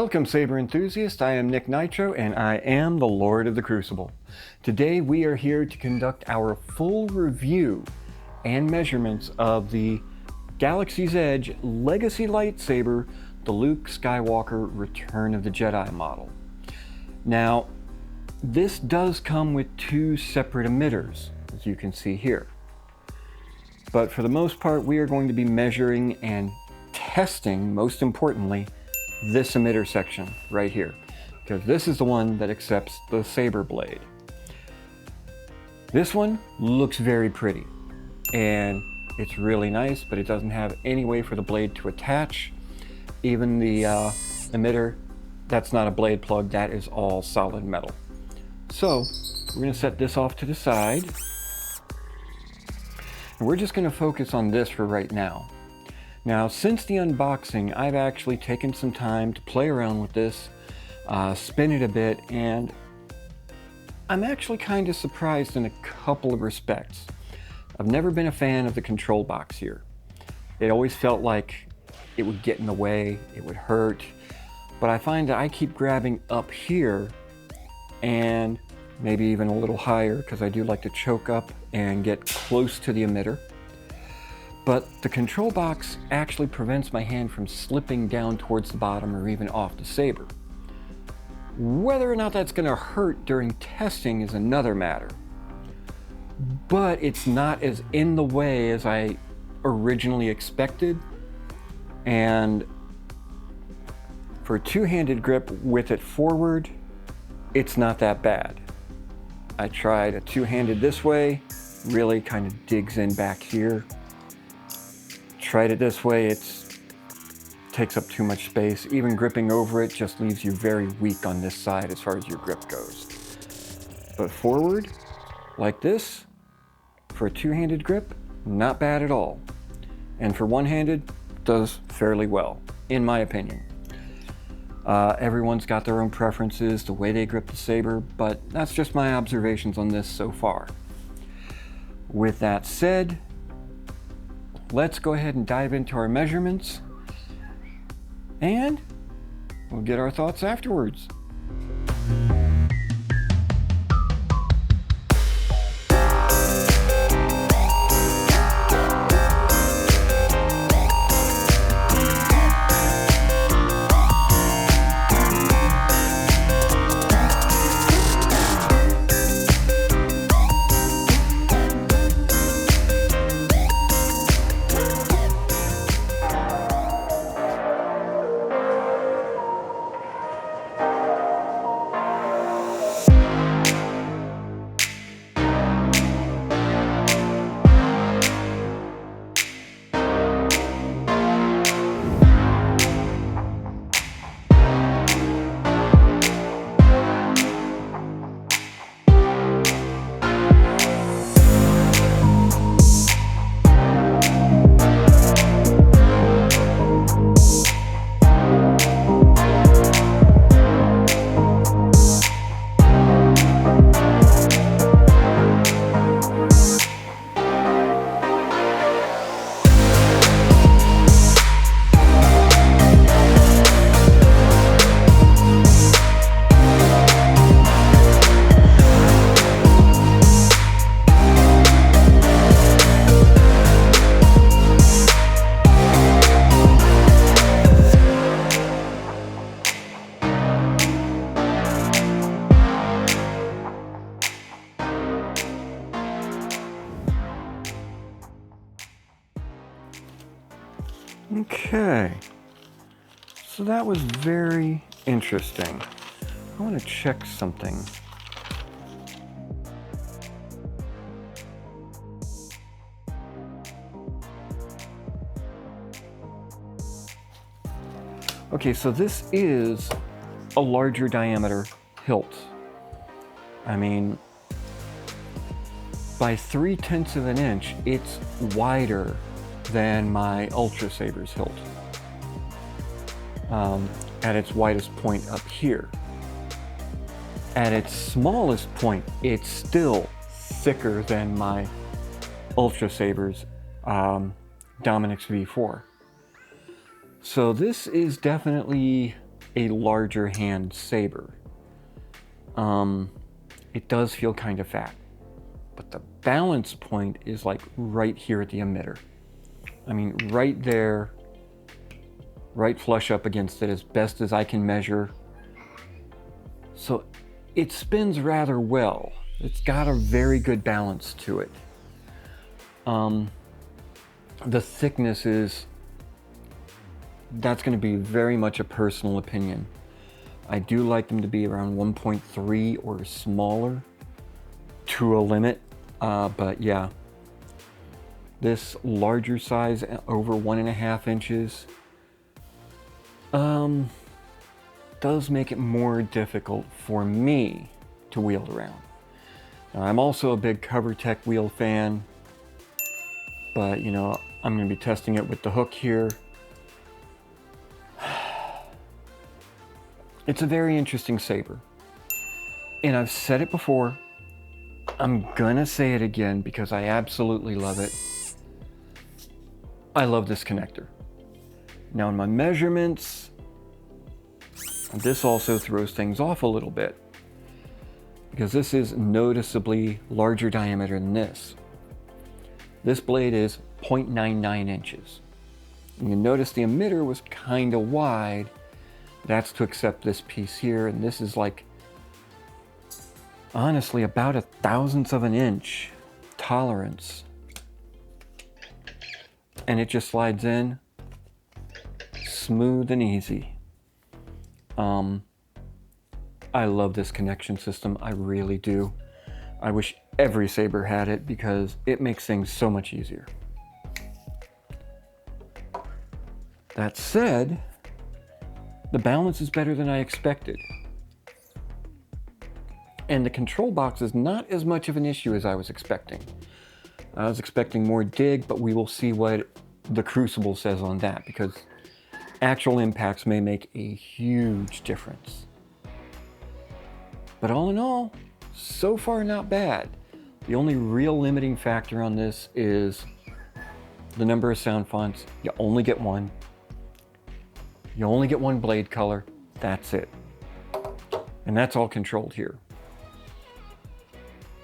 Welcome, Saber enthusiasts. I am Nick Nitro, and I am the Lord of the Crucible. Today we are here to conduct our full review and measurements of the Galaxy's Edge Legacy Lightsaber, the Luke Skywalker Return of the Jedi model. Now, this does come with two separate emitters, as you can see here. But for the most part, we are going to be measuring and testing, most importantly, this emitter section right here, because this is the one that accepts the saber blade. This one looks very pretty and it's really nice, but it doesn't have any way for the blade to attach. Even the emitter, that's not a blade plug, that is all solid metal. So we're going to set this off to the side, and we're just going to focus on this for right now. Now, since the unboxing, I've actually taken some time to play around with this, spin it a bit, and I'm actually kind of surprised in a couple of respects. I've never been a fan of the control box here. It always felt like it would get in the way, it would hurt, but I find that I keep grabbing up here and maybe even a little higher, because I do like to choke up and get close to the emitter. But the control box actually prevents my hand from slipping down towards the bottom or even off the saber. Whether or not that's going to hurt during testing is another matter. But it's not as in the way as I originally expected. And for a two-handed grip with it forward, it's not that bad. I tried a two-handed this way, really kind of digs in back here. Tried it this way, it takes up too much space. Even gripping over it just leaves you very weak on this side as far as your grip goes. But forward, like this, for a two-handed grip, not bad at all. And for one-handed, does fairly well, in my opinion. Everyone's got their own preferences, the way they grip the saber, but that's just my observations on this so far. With that said, let's go ahead and dive into our measurements, and we'll get our thoughts afterwards. Okay, so that was very interesting. I want to check something. Okay, so this is a larger diameter hilt. I mean, by 3/10 of an inch, it's wider than my Ultra Saber's hilt at its widest point up here. At its smallest point, it's still thicker than my Ultra Saber's Dominic's V4. So this is definitely a larger hand saber. It does feel kind of fat, but the balance point is like right here at the emitter. I mean, right there, right flush up against it as best as I can measure. So it spins rather well. It's got a very good balance to it. The thickness is, that's going to be very much a personal opinion. I do like them to be around 1.3 or smaller to a limit, but yeah, this larger size, over 1.5 inches, does make it more difficult for me to wield around. Now, I'm also a big CoverTech wheel fan, but you know, I'm going to be testing it with the hook here. It's a very interesting saber, and I've said it before. I'm gonna say it again because I absolutely love it. I love this connector. Now in my measurements, this also throws things off a little bit because this is noticeably larger diameter than this. This blade is 0.99 inches. And you notice the emitter was kind of wide. That's to accept this piece here, and this is like, honestly, about 1/1000th of an inch tolerance. And it just slides in smooth and easy. I love this connection system, I really do. I wish every saber had it because it makes things so much easier. That said, the balance is better than I expected. And the control box is not as much of an issue as I was expecting. I was expecting more dig, but we will see what the Crucible says on that, because actual impacts may make a huge difference. But all in all, so far not bad. The only real limiting factor on this is the number of sound fonts. You only get one. You only get one blade color, that's it. And that's all controlled here,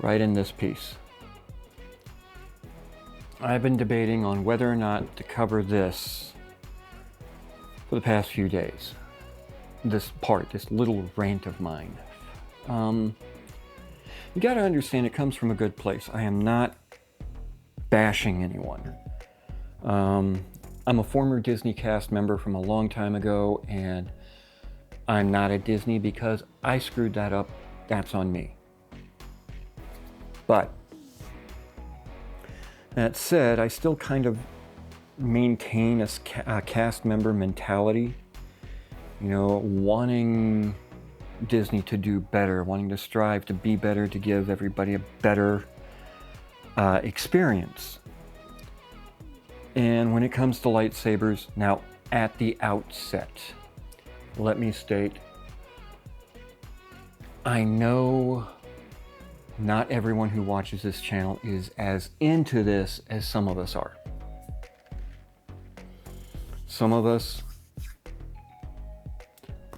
right in this piece. I've been debating on whether or not to cover this for the past few days. This part, this little rant of mine. You gotta understand it comes from a good place. I am not bashing anyone. I'm a former Disney cast member from a long time ago, and I'm not at Disney because I screwed that up. That's on me. But that said, I still kind of maintain a cast member mentality. You know, wanting Disney to do better, wanting to strive to be better, to give everybody a better experience. And when it comes to lightsabers, now at the outset, let me state, I know not everyone who watches this channel is as into this as some of us are. Some of us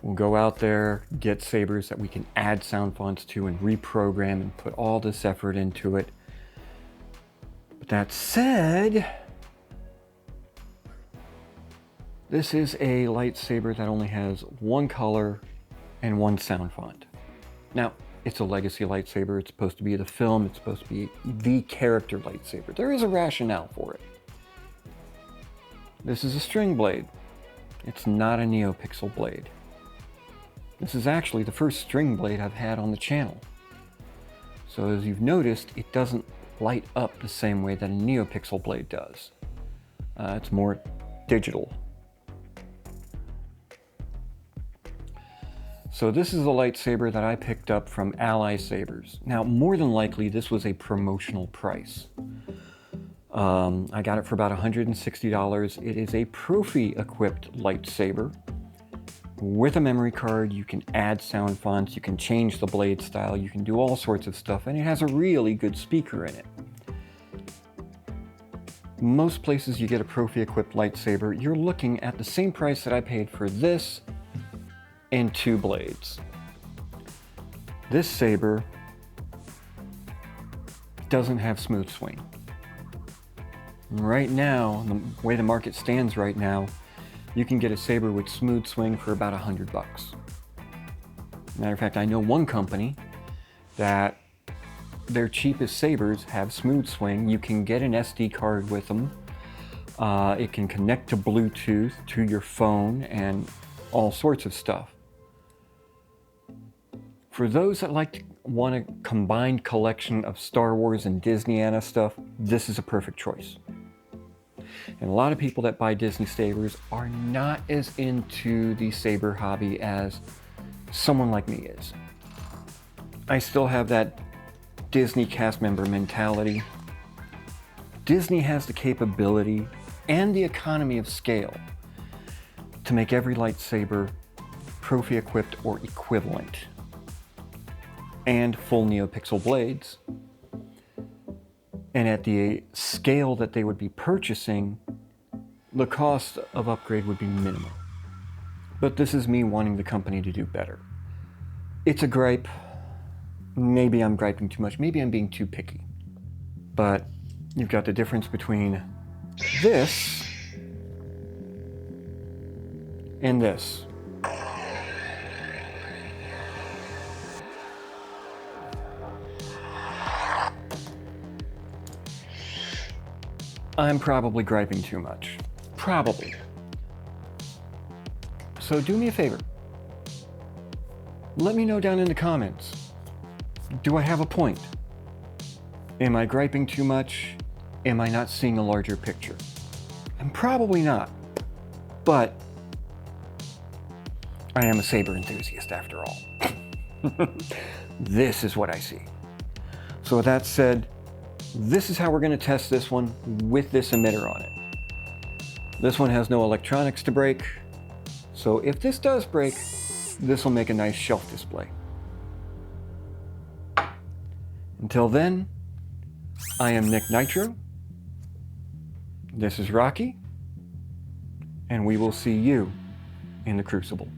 will go out there, get sabers that we can add sound fonts to and reprogram and put all this effort into it. But that said, this is a lightsaber that only has one color and one sound font. Now, it's a legacy lightsaber. It's supposed to be the film. It's supposed to be the character lightsaber. There is a rationale for it. This is a string blade. It's not a NeoPixel blade. This is actually the first string blade I've had on the channel. So as you've noticed, it doesn't light up the same way that a NeoPixel blade does. It's more digital. So this is a lightsaber that I picked up from Ally Sabers. Now, more than likely, this was a promotional price. I got it for about $160. It is a Profi-equipped lightsaber. With a memory card, you can add sound fonts, you can change the blade style, you can do all sorts of stuff, and it has a really good speaker in it. Most places you get a Profi-equipped lightsaber, you're looking at the same price that I paid for this, and 2 blades. This saber doesn't have smooth swing. Right now, the way the market stands right now, you can get a saber with smooth swing for about $100 bucks. Matter of fact, I know one company that their cheapest sabers have smooth swing. You can get an SD card with them. It can connect to Bluetooth to your phone and all sorts of stuff. For those that want a combined collection of Star Wars and Disneyana stuff, this is a perfect choice. And a lot of people that buy Disney sabers are not as into the saber hobby as someone like me is. I still have that Disney cast member mentality. Disney has the capability and the economy of scale to make every lightsaber trophy equipped or equivalent, and full NeoPixel blades. And at the scale that they would be purchasing, the cost of upgrade would be minimal. But this is me wanting the company to do better. It's a gripe. Maybe I'm griping too much. Maybe I'm being too picky. But you've got the difference between this and this. I'm probably griping too much. Probably. So do me a favor. Let me know down in the comments. Do I have a point? Am I griping too much? Am I not seeing a larger picture? I'm probably not. But I am a saber enthusiast after all. This is what I see. So with that said, this is how we're going to test this one with this emitter on it. This one has no electronics to break, so if this does break, this will make a nice shelf display. Until then, I am Nick Nitro, this is Rocky, and we will see you in the Crucible.